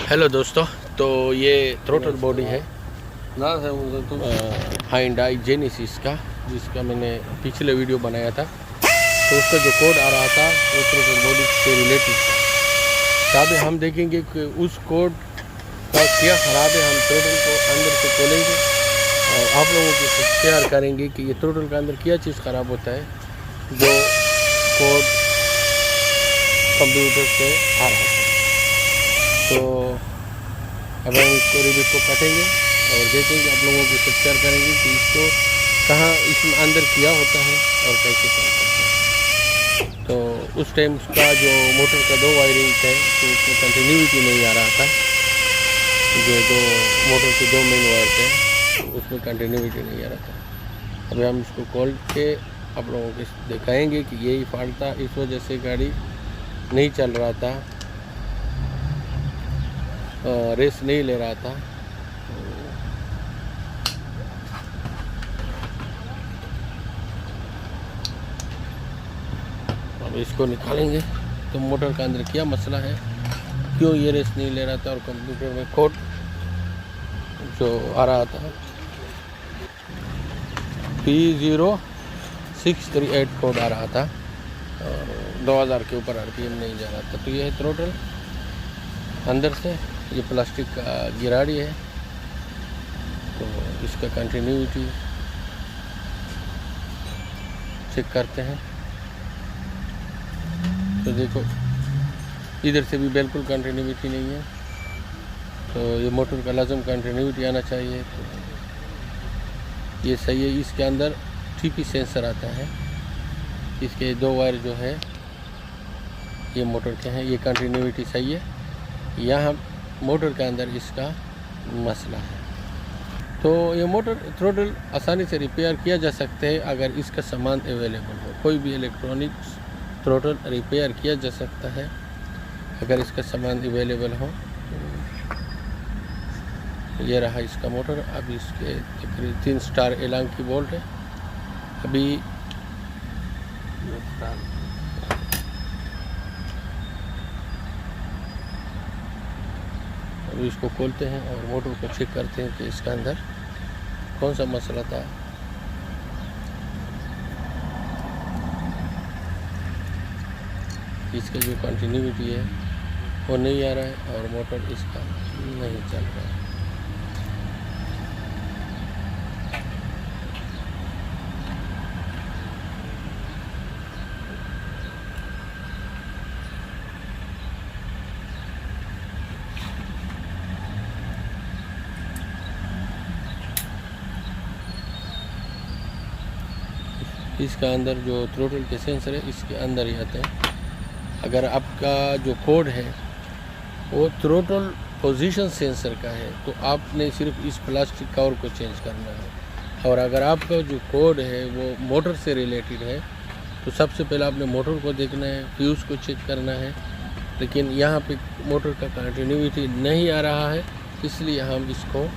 Hello दोस्तों, तो ये थ्रोटल बॉडी है हाइंडाई जेनेसिस का, जिसका मैंने पिछले वीडियो बनाया था। तो उसका जो कोड आ रहा था वो थ्रोटल बॉडी से रिलेटेड था। अभी हम देखेंगे कि उस कोड का क्या ख़राब है। हम थ्रोटल को अंदर से खोलेंगे और आप लोगों के साथ शेयर करेंगे कि ये थ्रोटल के अंदर क्या चीज़ ख़राब होता है जो कोड कंप्यूटर से आ रहा है। तो अब हम इसको रिबिट को काटेंगे और देखेंगे, आप लोगों के साथ शेयर करेंगे कि इसको कहाँ इसमें अंदर किया होता है और कैसे काम करता है। तो उस टाइम उसका जो मोटर का 2 वायरिंग है तो उसमें कंटिन्यूटी नहीं आ रहा था। जो मोटर के 2 मेन वायर थे तो उसमें कंटिन्यूटी नहीं आ रहा था। अभी हम इसको खोल के आप लोगों को दिखाएंगे कि यही फॉल्ट था, इस वजह से गाड़ी नहीं चल रहा था, रेस नहीं ले रहा था। अब इसको निकालेंगे तो मोटर का अंदर क्या मसला है, क्यों ये रेस नहीं ले रहा था और कंप्यूटर में कोड जो आ रहा था P0638 कोड आ रहा था और 2000 के ऊपर RPM नहीं जा रहा था। तो ये है थ्रोटल अंदर से, ये प्लास्टिक का गिराड़ी है। तो इसका कंटिन्यूटी चेक करते हैं। तो देखो इधर से भी बिल्कुल कंटिन्यूटी नहीं है, तो ये मोटर का लाजम कंटिन्यूटी आना चाहिए। तो ये सही है। इसके अंदर TP सेंसर आता है, इसके 2 वायर जो है ये मोटर के हैं, ये कंटिन्यूटी सही है। यहाँ मोटर के अंदर इसका मसला है। तो ये मोटर थ्रोटल आसानी से रिपेयर किया जा सकता है अगर इसका सामान अवेलेबल हो। कोई भी इलेक्ट्रॉनिक्स थ्रोटल रिपेयर किया जा सकता है अगर इसका सामान अवेलेबल हो। ये रहा इसका मोटर। अब इसके तकरीबन 3 स्टार एलांग की बोल्ट है। अभी इसको खोलते हैं और मोटर को चेक करते हैं कि इसका अंदर कौन सा मसला था। इसका जो कंटिन्यूटी है वो नहीं आ रहा है और मोटर इसका नहीं चल रहा है। इसका अंदर जो थ्रोटल के सेंसर है इसके अंदर ही आते हैं। अगर आपका जो कोड है वो थ्रोटल पोजीशन सेंसर का है तो आपने सिर्फ इस प्लास्टिक कवर को चेंज करना है। और अगर आपका जो कोड है वो मोटर से रिलेटेड है तो सबसे पहले आपने मोटर को देखना है, फ्यूज़ को चेक करना है। लेकिन यहाँ पे मोटर का कंटिन्यूटी नहीं आ रहा है, इसलिए हम इसको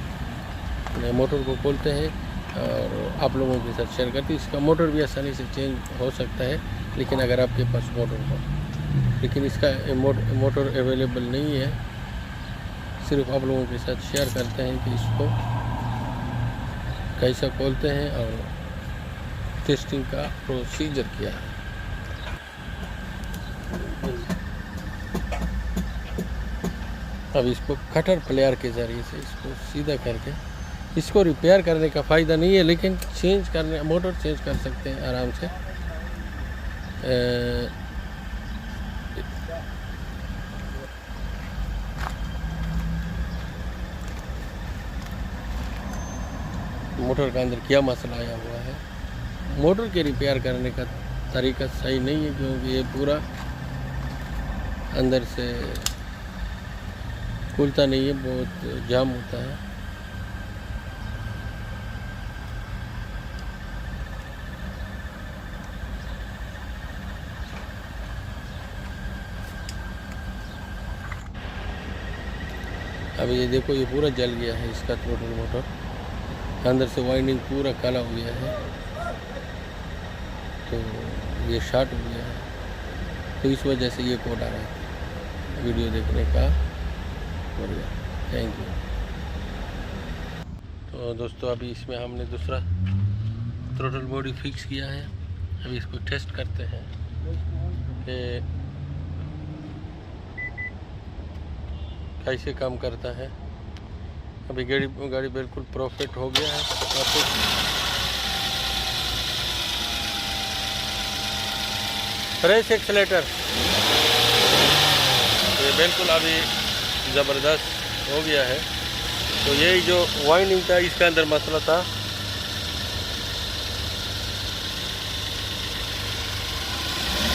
मोटर को खोलते हैं और आप लोगों के साथ शेयर करते हैं। इसका मोटर भी आसानी से चेंज हो सकता है लेकिन अगर आपके पास मोटर हो, लेकिन इसका मोटर अवेलेबल नहीं है। सिर्फ आप लोगों के साथ शेयर करते हैं कि इसको कैसा खोलते हैं और टेस्टिंग का प्रोसीजर क्या है। अब इसको कटर प्लेयर के ज़रिए से इसको सीधा करके, इसको रिपेयर करने का फ़ायदा नहीं है लेकिन चेंज करने, मोटर चेंज कर सकते हैं आराम से। मोटर का अंदर क्या मसला आया हुआ है। मोटर के रिपेयर करने का तरीका सही नहीं है क्योंकि ये पूरा अंदर से खुलता नहीं है, बहुत जाम होता है। अब ये देखो ये पूरा जल गया है इसका थ्रोटल मोटर, अंदर से वाइंडिंग पूरा काला हो गया है। तो ये शॉर्ट हो गया है, तो इस वजह से ये कोड आ रहा है। वीडियो देखने का बढ़िया, थैंक यू। तो दोस्तों अभी इसमें हमने दूसरा थ्रोटल बॉडी फिक्स किया है। अभी इसको टेस्ट करते हैं कि कैसे काम करता है। अभी गाड़ी बिल्कुल परफेक्ट हो गया है, परफेक्ट। फ्रेश एक्सीलेटर, ये बिल्कुल अभी ज़बरदस्त हो गया है। तो यही जो वाइंडिंग का इसके अंदर मसला था,